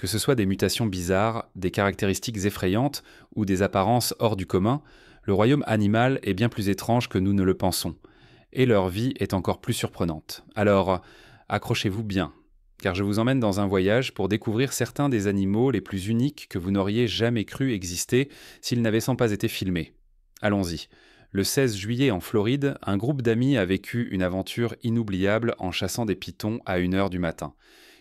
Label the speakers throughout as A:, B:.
A: Que ce soit des mutations bizarres, des caractéristiques effrayantes ou des apparences hors du commun, le royaume animal est bien plus étrange que nous ne le pensons, et leur vie est encore plus surprenante. Alors, accrochez-vous bien, car je vous emmène dans un voyage pour découvrir certains des animaux les plus uniques que vous n'auriez jamais cru exister s'ils n'avaient sans pas été filmés. Allons-y. Le 16 juillet en Floride, un groupe d'amis a vécu une aventure inoubliable en chassant des pitons à 1 heure du matin.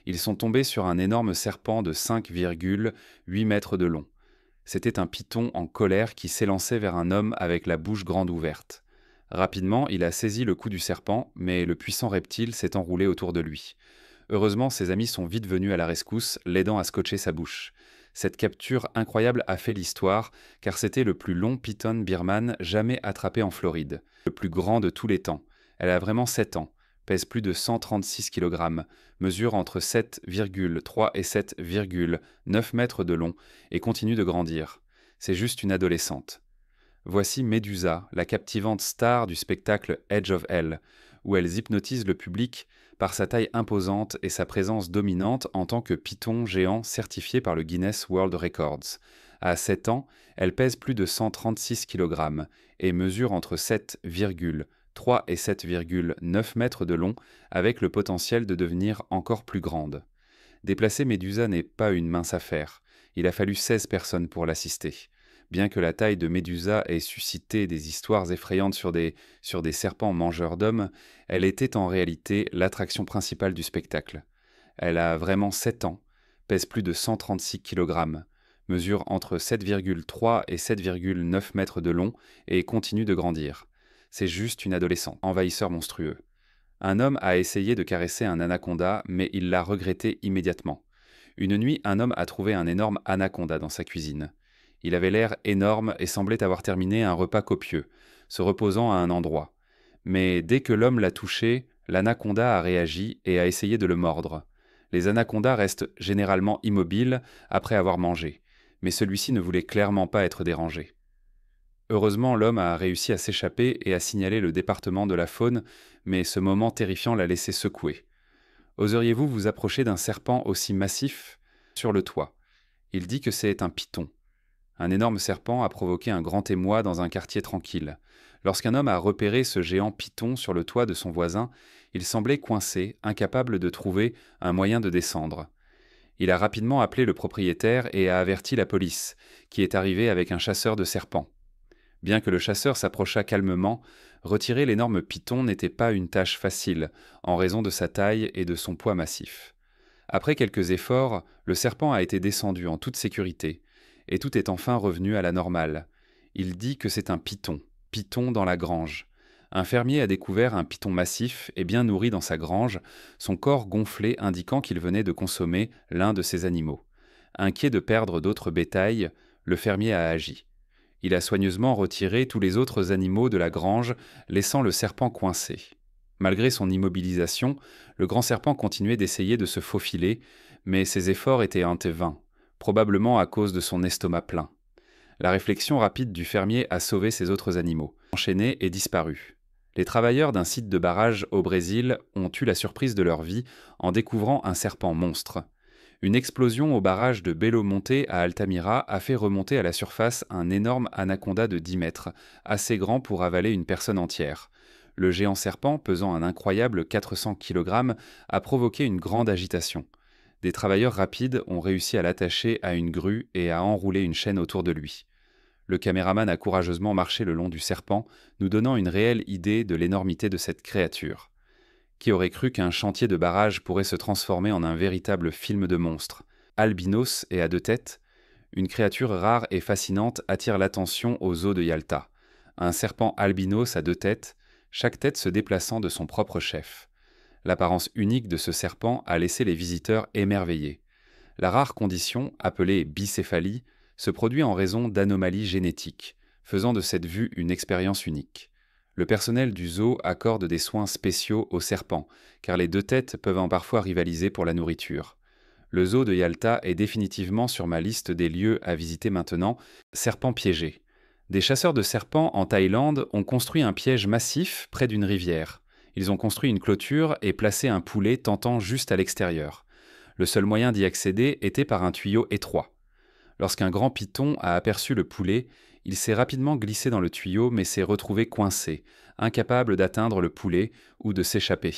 A: Ils sont tombés sur un énorme serpent de 5,8 mètres de long. C'était un python en colère qui s'élançait vers un homme avec la bouche grande ouverte. Rapidement, il a saisi le cou du serpent, mais le puissant reptile s'est enroulé autour de lui. Heureusement, ses amis sont vite venus à la rescousse, l'aidant à scotcher sa bouche. Cette capture incroyable a fait l'histoire, car c'était le plus long python birman jamais attrapé en Floride, le plus grand de tous les temps. Elle a vraiment 7 ans, pèse plus de 136 kg, mesure entre 7,3 et 7,9 mètres de long et continue de grandir. C'est juste une adolescente. Voici Médusa, la captivante star du spectacle Edge of Hell, où elle hypnotise le public par sa taille imposante et sa présence dominante en tant que python géant certifié par le Guinness World Records. À 7 ans, elle pèse plus de 136 kg et mesure entre 7,3 et 7,9 mètres de long, avec le potentiel de devenir encore plus grande. Déplacer Médusa n'est pas une mince affaire. Il a fallu 16 personnes pour l'assister. Bien que la taille de Médusa ait suscité des histoires effrayantes sur des serpents mangeurs d'hommes, elle était en réalité l'attraction principale du spectacle. Elle a vraiment 7 ans, pèse plus de 136 kg, mesure entre 7,3 et 7,9 mètres de long et continue de grandir. C'est juste une adolescente, envahisseur monstrueux. Un homme a essayé de caresser un anaconda, mais il l'a regretté immédiatement. Une nuit, un homme a trouvé un énorme anaconda dans sa cuisine. Il avait l'air énorme et semblait avoir terminé un repas copieux, se reposant à un endroit. Mais dès que l'homme l'a touché, l'anaconda a réagi et a essayé de le mordre. Les anacondas restent généralement immobiles après avoir mangé, mais celui-ci ne voulait clairement pas être dérangé. Heureusement, l'homme a réussi à s'échapper et à signaler le département de la faune, mais ce moment terrifiant l'a laissé secoué. Oseriez-vous vous approcher d'un serpent aussi massif sur le toit? Il dit que c'est un python. Un énorme serpent a provoqué un grand émoi dans un quartier tranquille. Lorsqu'un homme a repéré ce géant python sur le toit de son voisin, il semblait coincé, incapable de trouver un moyen de descendre. Il a rapidement appelé le propriétaire et a averti la police, qui est arrivée avec un chasseur de serpents. Bien que le chasseur s'approchât calmement, retirer l'énorme python n'était pas une tâche facile, en raison de sa taille et de son poids massif. Après quelques efforts, le serpent a été descendu en toute sécurité, et tout est enfin revenu à la normale. Il dit que c'est un python dans la grange. Un fermier a découvert un python massif et bien nourri dans sa grange, son corps gonflé indiquant qu'il venait de consommer l'un de ses animaux. Inquiet de perdre d'autres bétails, le fermier a agi. Il a soigneusement retiré tous les autres animaux de la grange, laissant le serpent coincé. Malgré son immobilisation, le grand serpent continuait d'essayer de se faufiler, mais ses efforts étaient vains, probablement à cause de son estomac plein. La réflexion rapide du fermier a sauvé ses autres animaux, enchaîné et disparu. Les travailleurs d'un site de barrage au Brésil ont eu la surprise de leur vie en découvrant un serpent monstre. Une explosion au barrage de Belo Monte à Altamira a fait remonter à la surface un énorme anaconda de 10 mètres, assez grand pour avaler une personne entière. Le géant serpent, pesant un incroyable 400 kg, a provoqué une grande agitation. Des travailleurs rapides ont réussi à l'attacher à une grue et à enrouler une chaîne autour de lui. Le caméraman a courageusement marché le long du serpent, nous donnant une réelle idée de l'énormité de cette créature. Qui aurait cru qu'un chantier de barrage pourrait se transformer en un véritable film de monstres? Albinos et à 2 têtes, une créature rare et fascinante attire l'attention aux zoo de Yalta. Un serpent albinos à 2 têtes, chaque tête se déplaçant de son propre chef. L'apparence unique de ce serpent a laissé les visiteurs émerveillés. La rare condition, appelée bicéphalie, se produit en raison d'anomalies génétiques, faisant de cette vue une expérience unique. Le personnel du zoo accorde des soins spéciaux aux serpents, car les 2 têtes peuvent parfois rivaliser pour la nourriture. Le zoo de Yalta est définitivement sur ma liste des lieux à visiter maintenant. Serpents piégés. Des chasseurs de serpents en Thaïlande ont construit un piège massif près d'une rivière. Ils ont construit une clôture et placé un poulet tentant juste à l'extérieur. Le seul moyen d'y accéder était par un tuyau étroit. Lorsqu'un grand python a aperçu le poulet, il s'est rapidement glissé dans le tuyau mais s'est retrouvé coincé, incapable d'atteindre le poulet ou de s'échapper.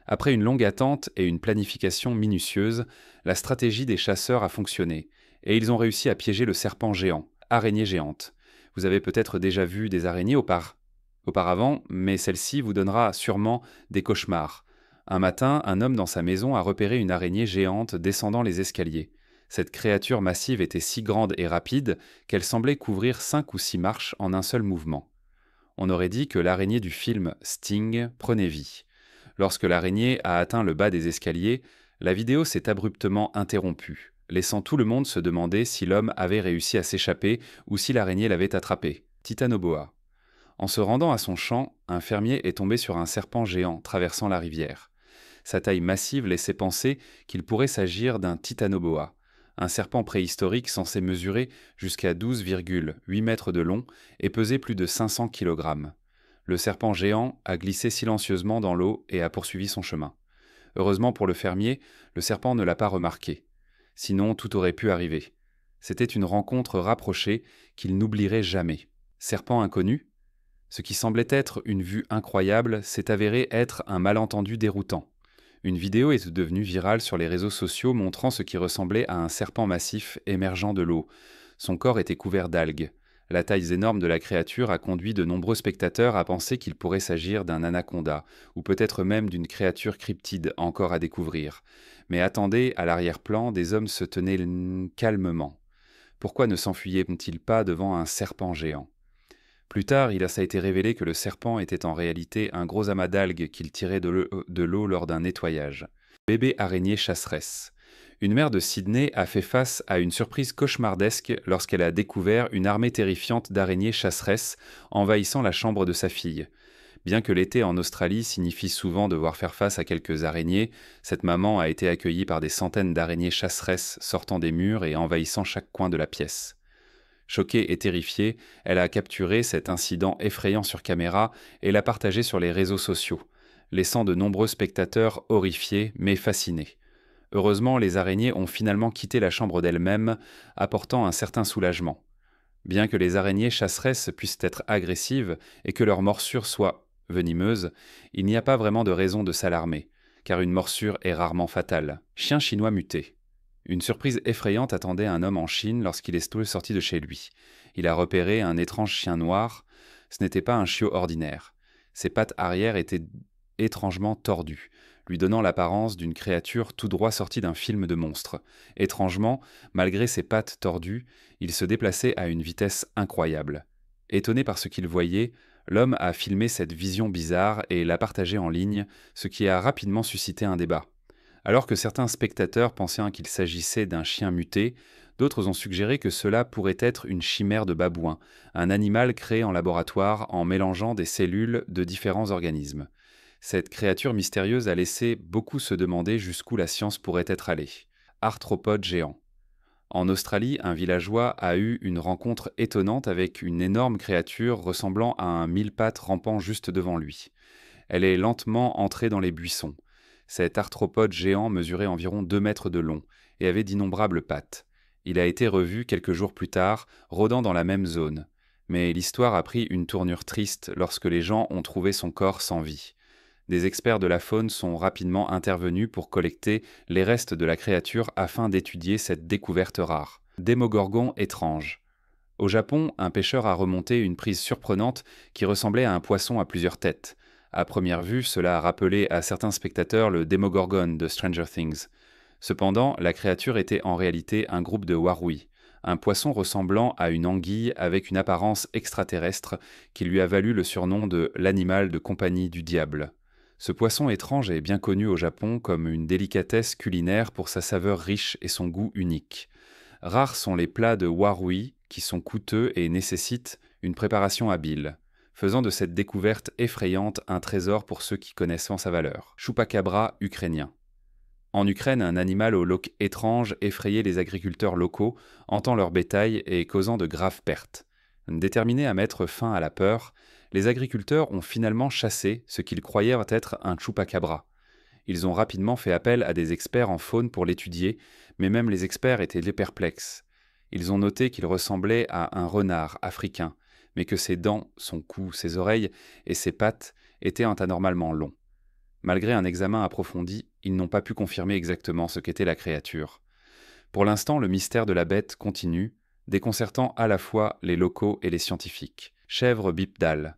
A: Après une longue attente et une planification minutieuse, la stratégie des chasseurs a fonctionné, et ils ont réussi à piéger le serpent géant, araignée géante. Vous avez peut-être déjà vu des araignées auparavant, mais celle-ci vous donnera sûrement des cauchemars. Un matin, un homme dans sa maison a repéré une araignée géante descendant les escaliers. Cette créature massive était si grande et rapide qu'elle semblait couvrir 5 ou 6 marches en un seul mouvement. On aurait dit que l'araignée du film Sting prenait vie. Lorsque l'araignée a atteint le bas des escaliers, la vidéo s'est abruptement interrompue, laissant tout le monde se demander si l'homme avait réussi à s'échapper ou si l'araignée l'avait attrapé. Titanoboa. En se rendant à son champ, un fermier est tombé sur un serpent géant traversant la rivière. Sa taille massive laissait penser qu'il pourrait s'agir d'un titanoboa, un serpent préhistorique censé mesurer jusqu'à 12,8 mètres de long et peser plus de 500 kg. Le serpent géant a glissé silencieusement dans l'eau et a poursuivi son chemin. Heureusement pour le fermier, le serpent ne l'a pas remarqué. Sinon, tout aurait pu arriver. C'était une rencontre rapprochée qu'il n'oublierait jamais. Serpent inconnu? Ce qui semblait être une vue incroyable s'est avéré être un malentendu déroutant. Une vidéo est devenue virale sur les réseaux sociaux montrant ce qui ressemblait à un serpent massif émergeant de l'eau. Son corps était couvert d'algues. La taille énorme de la créature a conduit de nombreux spectateurs à penser qu'il pourrait s'agir d'un anaconda, ou peut-être même d'une créature cryptide encore à découvrir. Mais attendez, à l'arrière-plan, des hommes se tenaient calmement. Pourquoi ne s'enfuyaient-ils pas devant un serpent géant? Plus tard, il a été révélé que le serpent était en réalité un gros amas d'algues qu'il tirait de l'eau lors d'un nettoyage. Bébé araignée chasseresse. Une mère de Sydney a fait face à une surprise cauchemardesque lorsqu'elle a découvert une armée terrifiante d'araignées chasseresses envahissant la chambre de sa fille. Bien que l'été en Australie signifie souvent devoir faire face à quelques araignées, cette maman a été accueillie par des centaines d'araignées chasseresses sortant des murs et envahissant chaque coin de la pièce. Choquée et terrifiée, elle a capturé cet incident effrayant sur caméra et l'a partagé sur les réseaux sociaux, laissant de nombreux spectateurs horrifiés mais fascinés. Heureusement, les araignées ont finalement quitté la chambre d'elles-mêmes, apportant un certain soulagement. Bien que les araignées chasseresses puissent être agressives et que leur morsure soit venimeuse, il n'y a pas vraiment de raison de s'alarmer, car une morsure est rarement fatale. Chien chinois muté. Une surprise effrayante attendait un homme en Chine lorsqu'il est sorti de chez lui. Il a repéré un étrange chien noir. Ce n'était pas un chiot ordinaire. Ses pattes arrière étaient étrangement tordues, lui donnant l'apparence d'une créature tout droit sortie d'un film de monstre. Étrangement, malgré ses pattes tordues, il se déplaçait à une vitesse incroyable. Étonné par ce qu'il voyait, l'homme a filmé cette vision bizarre et l'a partagée en ligne, ce qui a rapidement suscité un débat. Alors que certains spectateurs pensaient qu'il s'agissait d'un chien muté, d'autres ont suggéré que cela pourrait être une chimère de babouin, un animal créé en laboratoire en mélangeant des cellules de différents organismes. Cette créature mystérieuse a laissé beaucoup se demander jusqu'où la science pourrait être allée. Arthropode géant. En Australie, un villageois a eu une rencontre étonnante avec une énorme créature ressemblant à un mille-pattes rampant juste devant lui. Elle est lentement entrée dans les buissons. Cet arthropode géant mesurait environ 2 mètres de long et avait d'innombrables pattes. Il a été revu quelques jours plus tard, rôdant dans la même zone. Mais l'histoire a pris une tournure triste lorsque les gens ont trouvé son corps sans vie. Des experts de la faune sont rapidement intervenus pour collecter les restes de la créature afin d'étudier cette découverte rare. Démogorgon étrange. Au Japon, un pêcheur a remonté une prise surprenante qui ressemblait à un poisson à plusieurs têtes. À première vue, cela a rappelé à certains spectateurs le Démogorgon de Stranger Things. Cependant, la créature était en réalité un groupe de warui, un poisson ressemblant à une anguille avec une apparence extraterrestre qui lui a valu le surnom de l'animal de compagnie du diable. Ce poisson étrange est bien connu au Japon comme une délicatesse culinaire pour sa saveur riche et son goût unique. Rares sont les plats de warui qui sont coûteux et nécessitent une préparation habile, faisant de cette découverte effrayante un trésor pour ceux qui connaissent sa valeur. Chupacabra ukrainien. En Ukraine, un animal au look étrange effrayait les agriculteurs locaux, hantant leur bétail et causant de graves pertes. Déterminés à mettre fin à la peur, les agriculteurs ont finalement chassé ce qu'ils croyaient être un chupacabra. Ils ont rapidement fait appel à des experts en faune pour l'étudier, mais même les experts étaient perplexes. Ils ont noté qu'il ressemblait à un renard africain, mais que ses dents, son cou, ses oreilles et ses pattes étaient anormalement longs. Malgré un examen approfondi, ils n'ont pas pu confirmer exactement ce qu'était la créature. Pour l'instant, le mystère de la bête continue, déconcertant à la fois les locaux et les scientifiques. Chèvre bipedale.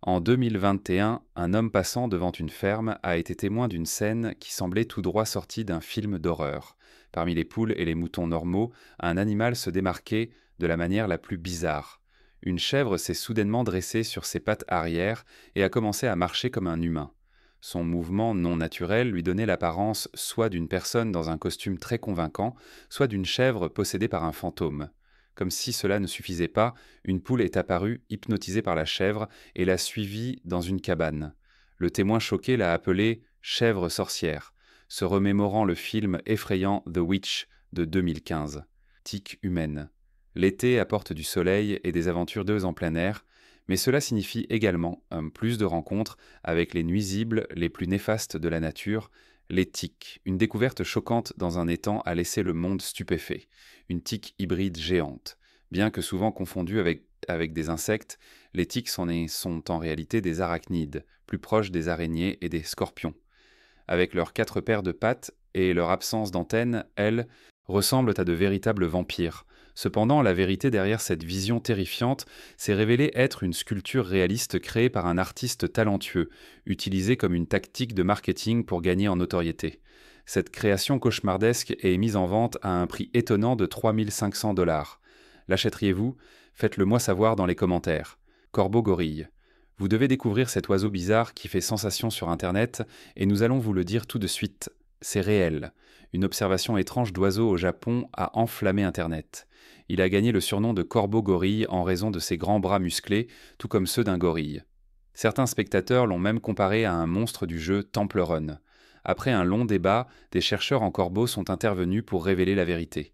A: En 2021, un homme passant devant une ferme a été témoin d'une scène qui semblait tout droit sortie d'un film d'horreur. Parmi les poules et les moutons normaux, un animal se démarquait de la manière la plus bizarre. Une chèvre s'est soudainement dressée sur ses pattes arrière et a commencé à marcher comme un humain. Son mouvement non naturel lui donnait l'apparence soit d'une personne dans un costume très convaincant, soit d'une chèvre possédée par un fantôme. Comme si cela ne suffisait pas, une poule est apparue, hypnotisée par la chèvre, et l'a suivie dans une cabane. Le témoin choqué l'a appelée « chèvre sorcière », se remémorant le film effrayant The Witch de 2015. Tique humaine. L'été apporte du soleil et des aventures d'eux en plein air, mais cela signifie également plus de rencontres avec les nuisibles les plus néfastes de la nature, les tiques. Une découverte choquante dans un étang a laissé le monde stupéfait. Une tique hybride géante. Bien que souvent confondue avec des insectes, les tiques sont en réalité des arachnides, plus proches des araignées et des scorpions. Avec leurs 4 paires de pattes et leur absence d'antennes, elles ressemblent à de véritables vampires. Cependant, la vérité derrière cette vision terrifiante s'est révélée être une sculpture réaliste créée par un artiste talentueux, utilisée comme une tactique de marketing pour gagner en notoriété. Cette création cauchemardesque est mise en vente à un prix étonnant de 3 500 $. L'achèteriez-vous? Faites-le moi savoir dans les commentaires. Corbeau-gorille. Vous devez découvrir cet oiseau bizarre qui fait sensation sur Internet et nous allons vous le dire tout de suite. C'est réel. Une observation étrange d'oiseau au Japon a enflammé Internet. Il a gagné le surnom de corbeau-gorille en raison de ses grands bras musclés, tout comme ceux d'un gorille. Certains spectateurs l'ont même comparé à un monstre du jeu Temple Run. Après un long débat, des chercheurs en corbeau sont intervenus pour révéler la vérité.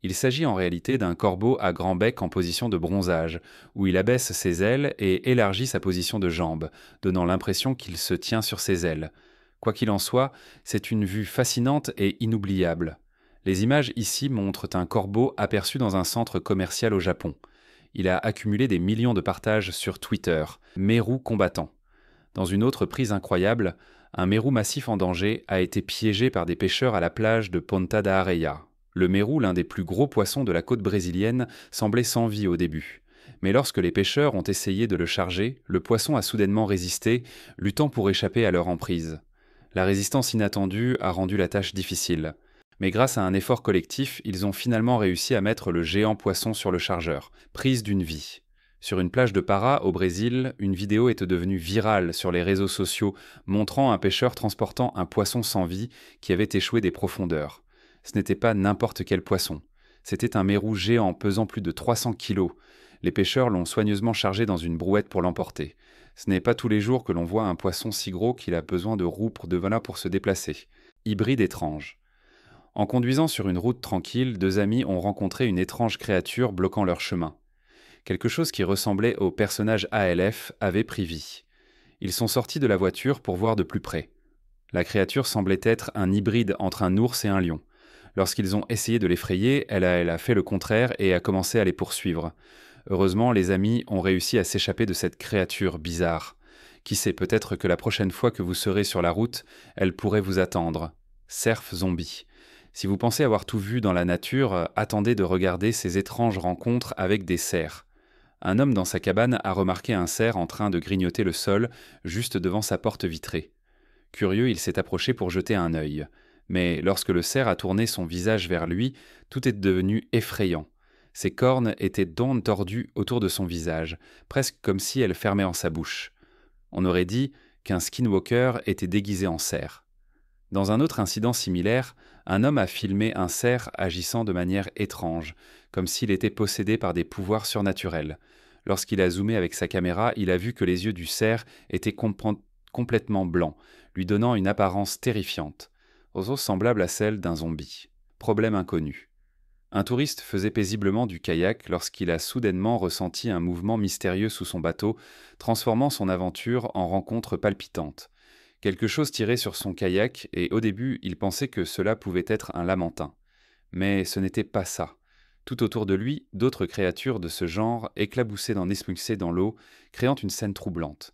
A: Il s'agit en réalité d'un corbeau à grand bec en position de bronzage, où il abaisse ses ailes et élargit sa position de jambe, donnant l'impression qu'il se tient sur ses ailes. Quoi qu'il en soit, c'est une vue fascinante et inoubliable. Les images ici montrent un corbeau aperçu dans un centre commercial au Japon. Il a accumulé des millions de partages sur Twitter, mérou combattant. Dans une autre prise incroyable, un mérou massif en danger a été piégé par des pêcheurs à la plage de Ponta da Areia. Le mérou, l'un des plus gros poissons de la côte brésilienne, semblait sans vie au début. Mais lorsque les pêcheurs ont essayé de le charger, le poisson a soudainement résisté, luttant pour échapper à leur emprise. La résistance inattendue a rendu la tâche difficile. Mais grâce à un effort collectif, ils ont finalement réussi à mettre le géant poisson sur le chargeur, prise d'une vie. Sur une plage de Para, au Brésil, une vidéo est devenue virale sur les réseaux sociaux, montrant un pêcheur transportant un poisson sans vie qui avait échoué des profondeurs. Ce n'était pas n'importe quel poisson. C'était un mérou géant pesant plus de 300 kilos. Les pêcheurs l'ont soigneusement chargé dans une brouette pour l'emporter. Ce n'est pas tous les jours que l'on voit un poisson si gros qu'il a besoin de roues pour se déplacer. Hybride étrange. En conduisant sur une route tranquille, 2 amis ont rencontré une étrange créature bloquant leur chemin. Quelque chose qui ressemblait au personnage ALF avait pris vie. Ils sont sortis de la voiture pour voir de plus près. La créature semblait être un hybride entre un ours et un lion. Lorsqu'ils ont essayé de l'effrayer, elle a fait le contraire et a commencé à les poursuivre. Heureusement, les amis ont réussi à s'échapper de cette créature bizarre. Qui sait, peut-être que la prochaine fois que vous serez sur la route, elle pourrait vous attendre. Cerf zombie. Si vous pensez avoir tout vu dans la nature, attendez de regarder ces étranges rencontres avec des cerfs. Un homme dans sa cabane a remarqué un cerf en train de grignoter le sol juste devant sa porte vitrée. Curieux, il s'est approché pour jeter un œil. Mais lorsque le cerf a tourné son visage vers lui, tout est devenu effrayant. Ses cornes étaient donc tordues autour de son visage, presque comme si elles fermaient en sa bouche. On aurait dit qu'un skinwalker était déguisé en cerf. Dans un autre incident similaire, un homme a filmé un cerf agissant de manière étrange, comme s'il était possédé par des pouvoirs surnaturels. Lorsqu'il a zoomé avec sa caméra, il a vu que les yeux du cerf étaient complètement blancs, lui donnant une apparence terrifiante, semblable à celle d'un zombie. Problème inconnu. Un touriste faisait paisiblement du kayak lorsqu'il a soudainement ressenti un mouvement mystérieux sous son bateau, transformant son aventure en rencontre palpitante. Quelque chose tirait sur son kayak et au début, il pensait que cela pouvait être un lamantin. Mais ce n'était pas ça. Tout autour de lui, d'autres créatures de ce genre éclaboussaient d'en expulser dans l'eau, créant une scène troublante.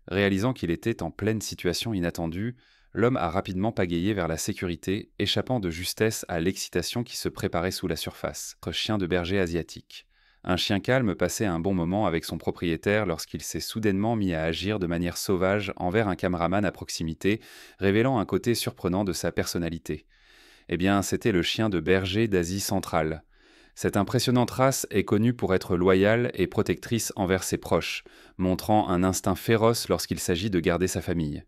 A: Réalisant qu'il était en pleine situation inattendue, l'homme a rapidement pagayé vers la sécurité, échappant de justesse à l'excitation qui se préparait sous la surface. Chien de berger asiatique. Un chien calme passait un bon moment avec son propriétaire lorsqu'il s'est soudainement mis à agir de manière sauvage envers un caméraman à proximité, révélant un côté surprenant de sa personnalité. Eh bien, c'était le chien de berger d'Asie centrale. Cette impressionnante race est connue pour être loyale et protectrice envers ses proches, montrant un instinct féroce lorsqu'il s'agit de garder sa famille.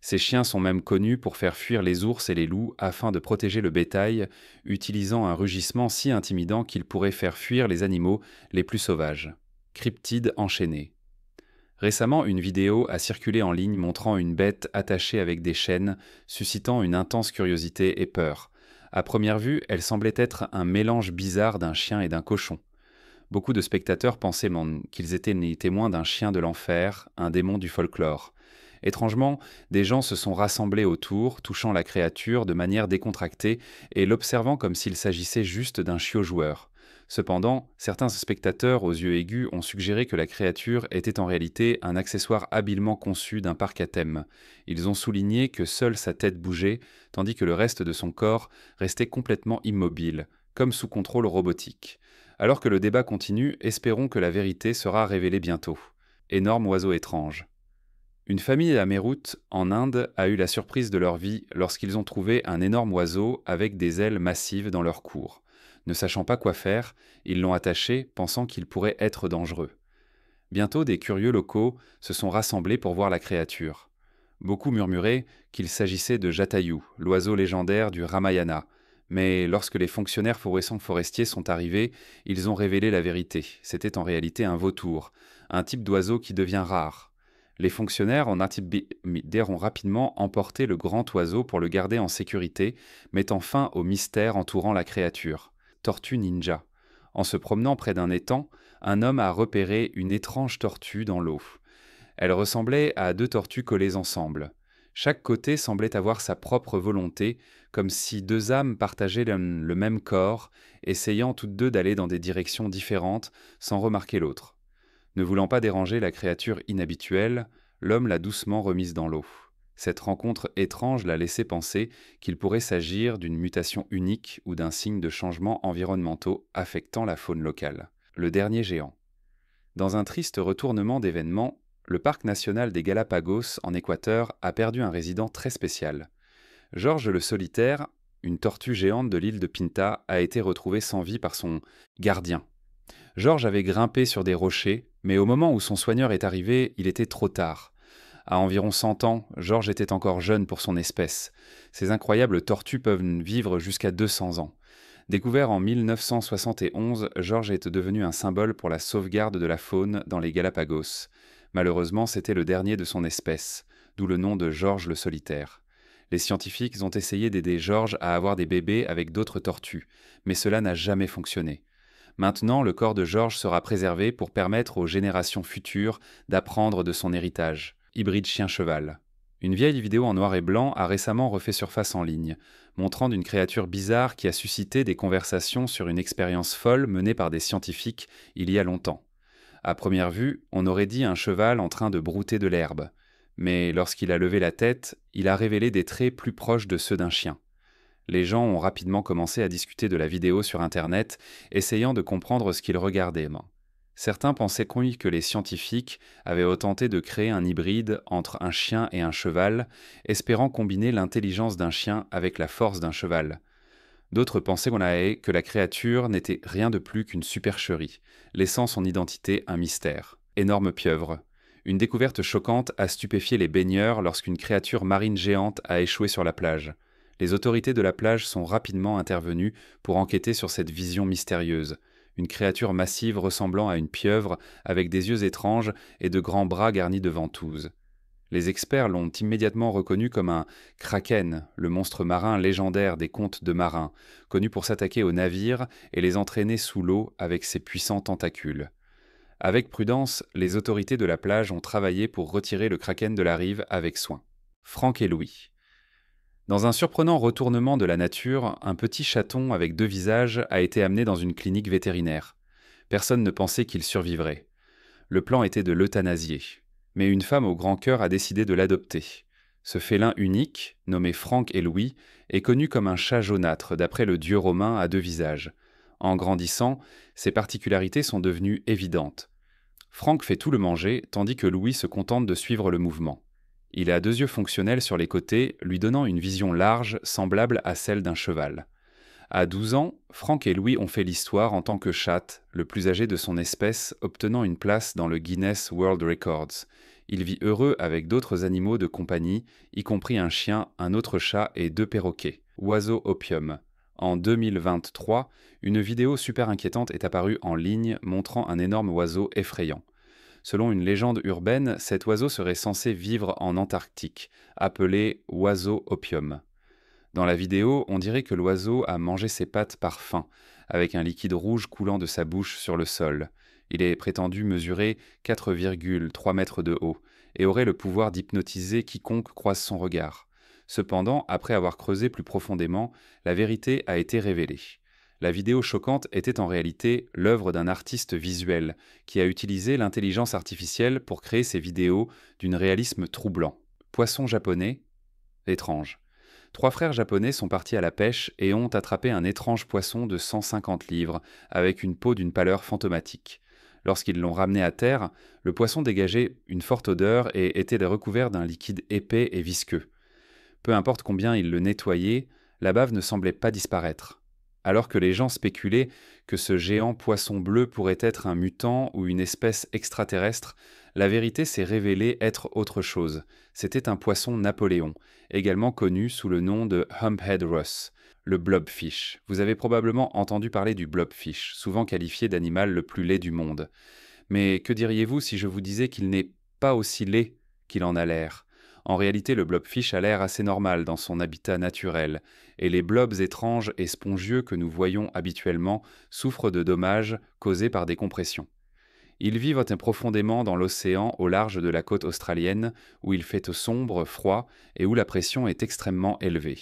A: Ces chiens sont même connus pour faire fuir les ours et les loups afin de protéger le bétail, utilisant un rugissement si intimidant qu'il pourrait faire fuir les animaux les plus sauvages. Cryptide enchaîné. Récemment, une vidéo a circulé en ligne montrant une bête attachée avec des chaînes, suscitant une intense curiosité et peur. À première vue, elle semblait être un mélange bizarre d'un chien et d'un cochon. Beaucoup de spectateurs pensaient qu'ils étaient les témoins d'un chien de l'enfer, un démon du folklore. Étrangement, des gens se sont rassemblés autour, touchant la créature de manière décontractée et l'observant comme s'il s'agissait juste d'un chiot joueur. Cependant, certains spectateurs aux yeux aigus ont suggéré que la créature était en réalité un accessoire habilement conçu d'un parc à thème. Ils ont souligné que seule sa tête bougeait, tandis que le reste de son corps restait complètement immobile, comme sous contrôle robotique. Alors que le débat continue, espérons que la vérité sera révélée bientôt. Énorme oiseau étrange. Une famille à Meerut, en Inde, a eu la surprise de leur vie lorsqu'ils ont trouvé un énorme oiseau avec des ailes massives dans leur cour. Ne sachant pas quoi faire, ils l'ont attaché, pensant qu'il pourrait être dangereux. Bientôt, des curieux locaux se sont rassemblés pour voir la créature. Beaucoup murmuraient qu'il s'agissait de Jatayu, l'oiseau légendaire du Ramayana. Mais lorsque les fonctionnaires forestiers sont arrivés, ils ont révélé la vérité. C'était en réalité un vautour, un type d'oiseau qui devient rare. Les fonctionnaires en intimidaient ont rapidement emporté le grand oiseau pour le garder en sécurité, mettant fin au mystère entourant la créature. Tortue ninja. En se promenant près d'un étang, un homme a repéré une étrange tortue dans l'eau. Elle ressemblait à deux tortues collées ensemble. Chaque côté semblait avoir sa propre volonté, comme si deux âmes partageaient le même corps, essayant toutes deux d'aller dans des directions différentes sans remarquer l'autre. Ne voulant pas déranger la créature inhabituelle, l'homme l'a doucement remise dans l'eau. Cette rencontre étrange l'a laissé penser qu'il pourrait s'agir d'une mutation unique ou d'un signe de changements environnementaux affectant la faune locale. Le dernier géant. Dans un triste retournement d'événements, le parc national des Galapagos en Équateur a perdu un résident très spécial. Georges le solitaire, une tortue géante de l'île de Pinta, a été retrouvée sans vie par son gardien. Georges avait grimpé sur des rochers, mais au moment où son soigneur est arrivé, il était trop tard. À environ 100 ans, Georges était encore jeune pour son espèce. Ces incroyables tortues peuvent vivre jusqu'à 200 ans. Découvert en 1971, Georges est devenu un symbole pour la sauvegarde de la faune dans les Galapagos. Malheureusement, c'était le dernier de son espèce, d'où le nom de Georges le solitaire. Les scientifiques ont essayé d'aider Georges à avoir des bébés avec d'autres tortues, mais cela n'a jamais fonctionné. Maintenant, le corps de Georges sera préservé pour permettre aux générations futures d'apprendre de son héritage. Hybride chien-cheval. Une vieille vidéo en noir et blanc a récemment refait surface en ligne, montrant une créature bizarre qui a suscité des conversations sur une expérience folle menée par des scientifiques il y a longtemps. À première vue, on aurait dit un cheval en train de brouter de l'herbe. Mais lorsqu'il a levé la tête, il a révélé des traits plus proches de ceux d'un chien. Les gens ont rapidement commencé à discuter de la vidéo sur Internet, essayant de comprendre ce qu'ils regardaient. Certains pensaient que les scientifiques avaient tenté de créer un hybride entre un chien et un cheval, espérant combiner l'intelligence d'un chien avec la force d'un cheval. D'autres pensaient que la créature n'était rien de plus qu'une supercherie, laissant son identité un mystère. Énorme pieuvre. Une découverte choquante a stupéfié les baigneurs lorsqu'une créature marine géante a échoué sur la plage. Les autorités de la plage sont rapidement intervenues pour enquêter sur cette vision mystérieuse. Une créature massive ressemblant à une pieuvre avec des yeux étranges et de grands bras garnis de ventouses. Les experts l'ont immédiatement reconnu comme un kraken, le monstre marin légendaire des contes de marins, connu pour s'attaquer aux navires et les entraîner sous l'eau avec ses puissants tentacules. Avec prudence, les autorités de la plage ont travaillé pour retirer le kraken de la rive avec soin. Frank et Louis. Dans un surprenant retournement de la nature, un petit chaton avec 2 visages a été amené dans une clinique vétérinaire. Personne ne pensait qu'il survivrait. Le plan était de l'euthanasier. Mais une femme au grand cœur a décidé de l'adopter. Ce félin unique, nommé Frank et Louis, est connu comme un chat jaunâtre d'après le dieu romain à 2 visages. En grandissant, ses particularités sont devenues évidentes. Frank fait tout le manger, tandis que Louis se contente de suivre le mouvement. Il a 2 yeux fonctionnels sur les côtés, lui donnant une vision large, semblable à celle d'un cheval. À 12 ans, Frank et Louis ont fait l'histoire en tant que chatte, le plus âgé de son espèce, obtenant une place dans le Guinness World Records. Il vit heureux avec d'autres animaux de compagnie, y compris un chien, un autre chat et 2 perroquets. Oiseau opium. En 2023, une vidéo super inquiétante est apparue en ligne montrant un énorme oiseau effrayant. Selon une légende urbaine, cet oiseau serait censé vivre en Antarctique, appelé oiseau opium. Dans la vidéo, on dirait que l'oiseau a mangé ses pattes par faim, avec un liquide rouge coulant de sa bouche sur le sol. Il est prétendu mesurer 4,3 mètres de haut et aurait le pouvoir d'hypnotiser quiconque croise son regard. Cependant, après avoir creusé plus profondément, la vérité a été révélée. La vidéo choquante était en réalité l'œuvre d'un artiste visuel qui a utilisé l'intelligence artificielle pour créer ces vidéos d'un réalisme troublant. Poisson japonais, étrange. 3 frères japonais sont partis à la pêche et ont attrapé un étrange poisson de 150 livres, avec une peau d'une pâleur fantomatique. Lorsqu'ils l'ont ramené à terre, le poisson dégageait une forte odeur et était recouvert d'un liquide épais et visqueux. Peu importe combien ils le nettoyaient, la bave ne semblait pas disparaître. Alors que les gens spéculaient que ce géant poisson bleu pourrait être un mutant ou une espèce extraterrestre, la vérité s'est révélée être autre chose. C'était un poisson Napoléon, également connu sous le nom de Humphead Ross, le blobfish. Vous avez probablement entendu parler du blobfish, souvent qualifié d'animal le plus laid du monde. Mais que diriez-vous si je vous disais qu'il n'est pas aussi laid qu'il en a l'air ? En réalité, le blobfish a l'air assez normal dans son habitat naturel, et les blobs étranges et spongieux que nous voyons habituellement souffrent de dommages causés par des compressions. Ils vivent profondément dans l'océan au large de la côte australienne, où il fait sombre, froid et où la pression est extrêmement élevée.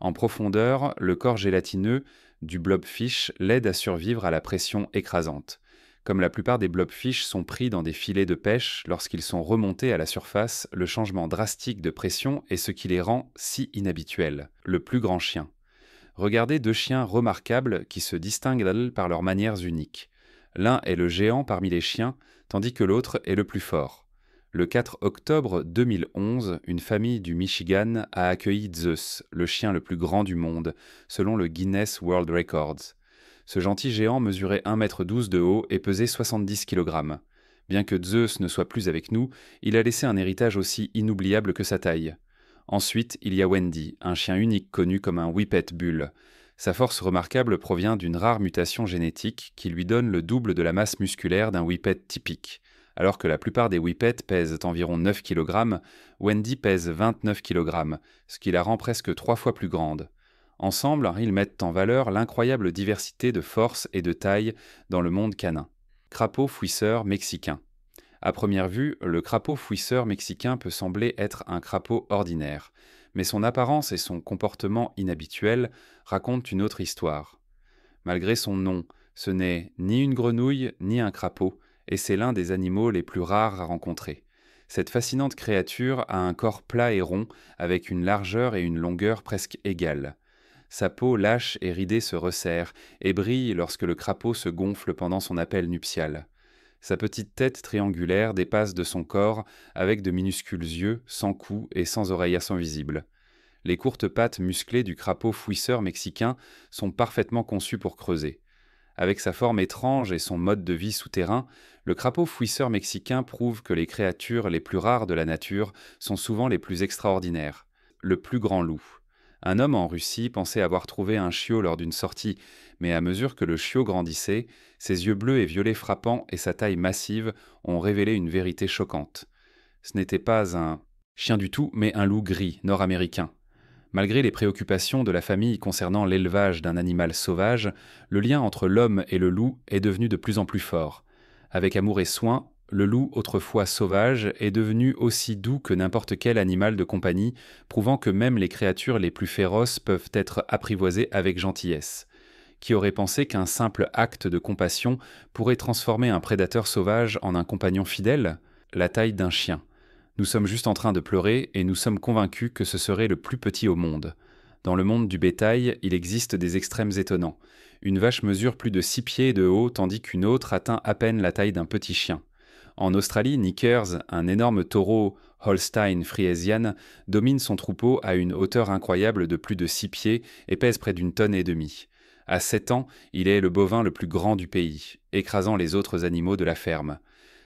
A: En profondeur, le corps gélatineux du blobfish l'aide à survivre à la pression écrasante. Comme la plupart des blobfish sont pris dans des filets de pêche, lorsqu'ils sont remontés à la surface, le changement drastique de pression est ce qui les rend si inhabituels. Le plus grand chien. Regardez 2 chiens remarquables qui se distinguent par leurs manières uniques. L'un est le géant parmi les chiens, tandis que l'autre est le plus fort. Le 4 octobre 2011, une famille du Michigan a accueilli Zeus, le chien le plus grand du monde, selon le Guinness World Records. Ce gentil géant mesurait 1,12 m de haut et pesait 70 kg. Bien que Zeus ne soit plus avec nous, il a laissé un héritage aussi inoubliable que sa taille. Ensuite, il y a Wendy, un chien unique connu comme un Whippet Bull. Sa force remarquable provient d'une rare mutation génétique qui lui donne le double de la masse musculaire d'un Whippet typique. Alors que la plupart des Whippets pèsent environ 9 kg, Wendy pèse 29 kg, ce qui la rend presque 3 fois plus grande. Ensemble, ils mettent en valeur l'incroyable diversité de force et de taille dans le monde canin. Crapaud fouisseur mexicain. À première vue, le crapaud fouisseur mexicain peut sembler être un crapaud ordinaire, mais son apparence et son comportement inhabituel racontent une autre histoire. Malgré son nom, ce n'est ni une grenouille ni un crapaud, et c'est l'un des animaux les plus rares à rencontrer. Cette fascinante créature a un corps plat et rond, avec une largeur et une longueur presque égales. Sa peau lâche et ridée se resserre et brille lorsque le crapaud se gonfle pendant son appel nuptial. Sa petite tête triangulaire dépasse de son corps avec de minuscules yeux, sans cou et sans oreilles visibles. Les courtes pattes musclées du crapaud fouisseur mexicain sont parfaitement conçues pour creuser. Avec sa forme étrange et son mode de vie souterrain, le crapaud fouisseur mexicain prouve que les créatures les plus rares de la nature sont souvent les plus extraordinaires. Le plus grand loup. Un homme en Russie pensait avoir trouvé un chiot lors d'une sortie, mais à mesure que le chiot grandissait, ses yeux bleus et violets frappants et sa taille massive ont révélé une vérité choquante. Ce n'était pas un chien du tout, mais un loup gris nord-américain. Malgré les préoccupations de la famille concernant l'élevage d'un animal sauvage, le lien entre l'homme et le loup est devenu de plus en plus fort. Avec amour et soin, Le loup, autrefois sauvage, est devenu aussi doux que n'importe quel animal de compagnie, prouvant que même les créatures les plus féroces peuvent être apprivoisées avec gentillesse. Qui aurait pensé qu'un simple acte de compassion pourrait transformer un prédateur sauvage en un compagnon fidèle? La taille d'un chien. Nous sommes juste en train de pleurer et nous sommes convaincus que ce serait le plus petit au monde. Dans le monde du bétail, il existe des extrêmes étonnants. Une vache mesure plus de 6 pieds de haut tandis qu'une autre atteint à peine la taille d'un petit chien. En Australie, Nickers, un énorme taureau Holstein Friesian, domine son troupeau à une hauteur incroyable de plus de 6 pieds et pèse près d'une tonne et demie. À 7 ans, il est le bovin le plus grand du pays, écrasant les autres animaux de la ferme.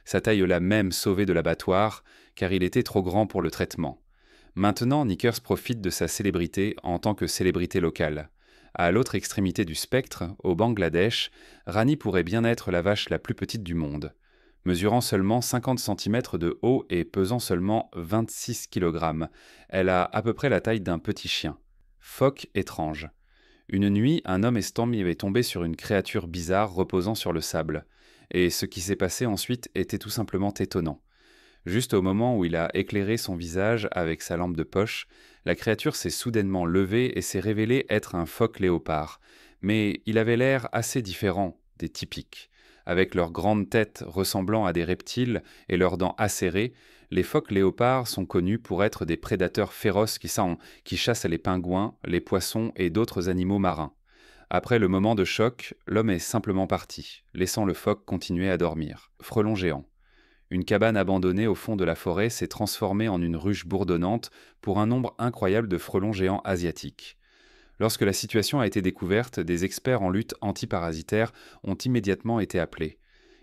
A: Sa taille l'a même sauvé de l'abattoir, car il était trop grand pour le traitement. Maintenant, Nickers profite de sa célébrité en tant que célébrité locale. À l'autre extrémité du spectre, au Bangladesh, Rani pourrait bien être la vache la plus petite du monde. Mesurant seulement 50 centimètres de haut et pesant seulement 26 kg, elle a à peu près la taille d'un petit chien. Phoque étrange. Une nuit, un homme estampillé est tombé sur une créature bizarre reposant sur le sable. Et ce qui s'est passé ensuite était tout simplement étonnant. Juste au moment où il a éclairé son visage avec sa lampe de poche, la créature s'est soudainement levée et s'est révélée être un phoque léopard. Mais il avait l'air assez différent des typiques. Avec leurs grandes têtes ressemblant à des reptiles et leurs dents acérées, les phoques léopards sont connus pour être des prédateurs féroces qui chassent les pingouins, les poissons et d'autres animaux marins. Après le moment de choc, l'homme est simplement parti, laissant le phoque continuer à dormir. Frelon géant. Une cabane abandonnée au fond de la forêt s'est transformée en une ruche bourdonnante pour un nombre incroyable de frelons géants asiatiques. Lorsque la situation a été découverte, des experts en lutte antiparasitaire ont immédiatement été appelés.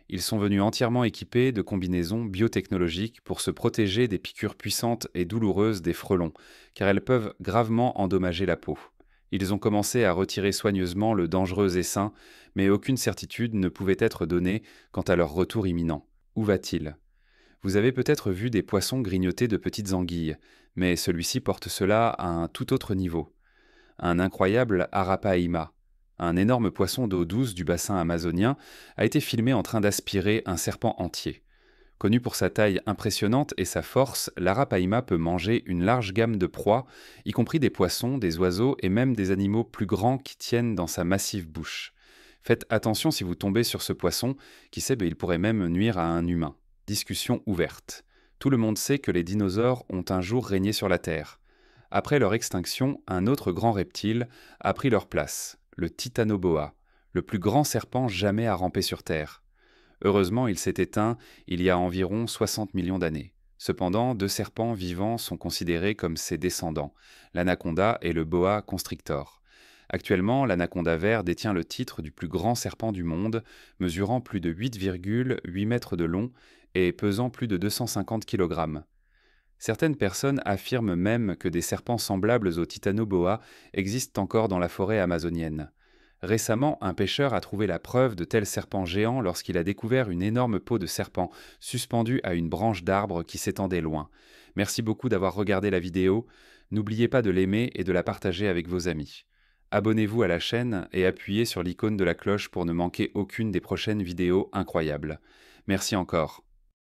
A: Ils sont venus entièrement équipés de combinaisons biotechnologiques pour se protéger des piqûres puissantes et douloureuses des frelons, car elles peuvent gravement endommager la peau. Ils ont commencé à retirer soigneusement le dangereux essaim, mais aucune certitude ne pouvait être donnée quant à leur retour imminent. Où va-t-il? Vous avez peut-être vu des poissons grignoter de petites anguilles, mais celui-ci porte cela à un tout autre niveau. Un incroyable arapaima, un énorme poisson d'eau douce du bassin amazonien, a été filmé en train d'aspirer un serpent entier. Connu pour sa taille impressionnante et sa force, l'arapaima peut manger une large gamme de proies, y compris des poissons, des oiseaux et même des animaux plus grands qui tiennent dans sa massive bouche. Faites attention si vous tombez sur ce poisson, qui sait, il pourrait même nuire à un humain. Discussion ouverte. Tout le monde sait que les dinosaures ont un jour régné sur la Terre. Après leur extinction, un autre grand reptile a pris leur place, le titanoboa, le plus grand serpent jamais à ramper sur Terre. Heureusement, il s'est éteint il y a environ 60 millions d'années. Cependant, 2 serpents vivants sont considérés comme ses descendants, l'anaconda et le boa constrictor. Actuellement, l'anaconda vert détient le titre du plus grand serpent du monde, mesurant plus de 8,8 mètres de long et pesant plus de 250 kg. Certaines personnes affirment même que des serpents semblables au titanoboa existent encore dans la forêt amazonienne. Récemment, un pêcheur a trouvé la preuve de tels serpents géants lorsqu'il a découvert une énorme peau de serpent suspendue à une branche d'arbre qui s'étendait loin. Merci beaucoup d'avoir regardé la vidéo. N'oubliez pas de l'aimer et de la partager avec vos amis. Abonnez-vous à la chaîne et appuyez sur l'icône de la cloche pour ne manquer aucune des prochaines vidéos incroyables. Merci encore.